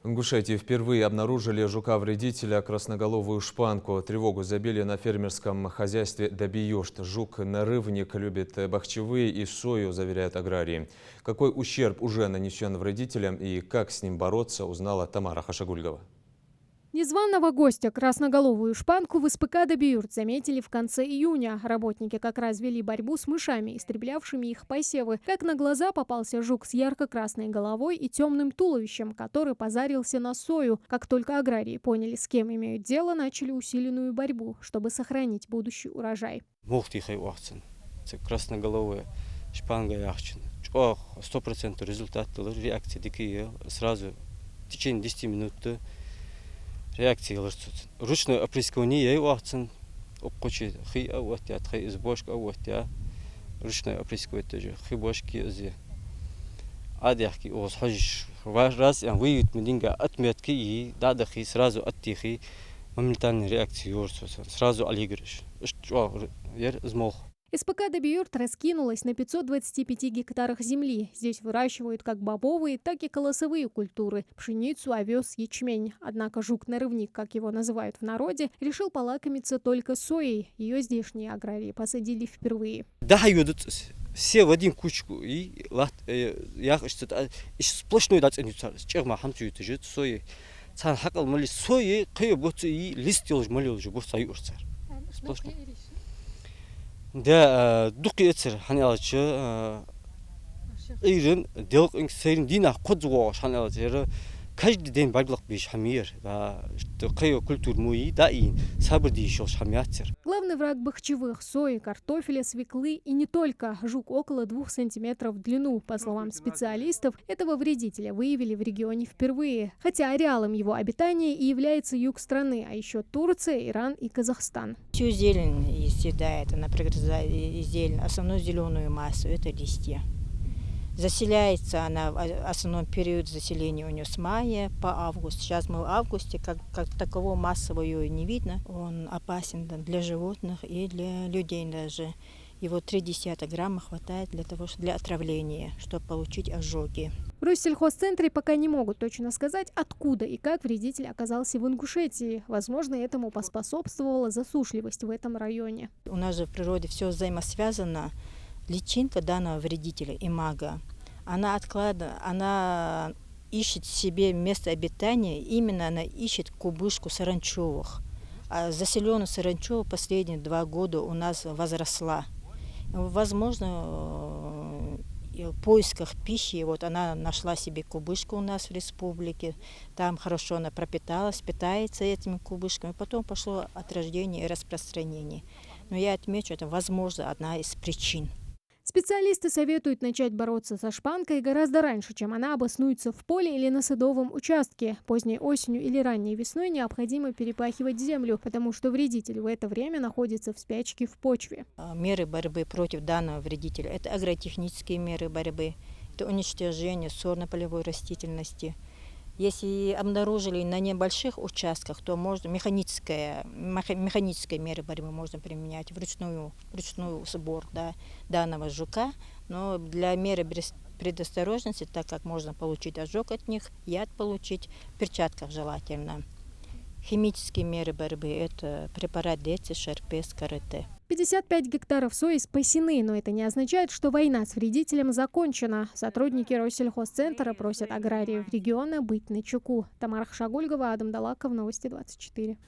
В Ингушетии впервые обнаружили жука-вредителя красноголовую шпанку. Тревогу забили на фермерском хозяйстве Добиёшт. Жук-нарывник любит бахчевые и сою, заверяют аграрии. Какой ущерб уже нанесен вредителям и как с ним бороться, узнала Тамара Хашагульгова. Незваного гостя, красноголовую шпанку, в СПК «Добиюрт» заметили в конце июня. Работники как раз вели борьбу с мышами, истреблявшими их посевы. Как на глаза попался жук с ярко-красной головой и темным туловищем, который позарился на сою. Как только аграрии поняли, с кем имеют дело, начали усиленную борьбу, чтобы сохранить будущий урожай. Красноголовая шпанга яхчина. 100% результат реакции такие сразу в течение 10 минут. Реакция ручное опрыскивание я уахтен обкочи хи ауатят хи избошка ауатя ручное опрыскивание тоже хи бошки зе адяхки оз хожиш раз выйдет мединга отметки и дадахи сразу оттихи моментальная реакция сразу алигриш что я смог. СПК «Добиюрт» раскинулась на 525 гектарах земли. Здесь выращивают как бобовые, так и колосовые культуры – пшеницу, овес, ячмень. Однако жук-нарывник, как его называют в народе, решил полакомиться только соей. Ее здешние аграрии посадили впервые. Да, все в один кучку и я сплошной дать они черма хамчуют же сои. Цан хакал мали сои кое будто и лист уже мали уже будто союзцы. Сплошной. Да, дукиетер ханялчы ирен делок инсейн дина кодзуо ханялчы каждый день барглах биш хамир да кое культур муи да и сабр дишо хамятер. Главный враг бахчевых – сои, картофеля, свеклы и не только. Жук около 2 сантиметров в длину. По словам специалистов, этого вредителя выявили в регионе впервые. Хотя ареалом его обитания и является юг страны, а еще Турция, Иран и Казахстан. Всю зелень съедает, она пригрызает зелень, основную зеленую массу – это листья. Заселяется она, основной период заселения у нее с мая по август. Сейчас мы в августе, как такового массового ее не видно. Он опасен для животных и для людей даже. Его 0,3 грамма хватает для отравления, чтобы получить ожоги. В Россельхозцентре пока не могут точно сказать, откуда и как вредитель оказался в Ингушетии. Возможно, этому поспособствовала засушливость в этом районе. У нас же в природе все взаимосвязано. Личинка данного вредителя, имага, она ищет себе место обитания, именно она ищет кубышку саранчевых. А заселенность саранчевых последние 2 года у нас возросла. Возможно, в поисках пищи, вот она нашла себе кубышку у нас в республике, там хорошо она пропиталась, питается этими кубышками, потом пошло отрождение и распространение. Но я отмечу, это, возможно, одна из причин. Специалисты советуют начать бороться со шпанкой гораздо раньше, чем она обоснуется в поле или на садовом участке. Поздней осенью или ранней весной необходимо перепахивать землю, потому что вредитель в это время находится в спячке в почве. Меры борьбы против данного вредителя – это агротехнические меры борьбы, это уничтожение сорно-полевой растительности. Если обнаружили на небольших участках, то можно механические меры борьбы можно применять, вручную сбор данного жука. Но для меры предосторожности, так как можно получить ожог от них, яд получить, в перчатках желательно. Химические меры борьбы – это препарат ДЕЦИ, Шерпес, КРТ. 55 гектаров сои спасены, но это не означает, что война с вредителем закончена. Сотрудники Россельхозцентра просят аграриев региона быть начеку. Тамара Хашагульгова, Адам Далаков, Новости 24.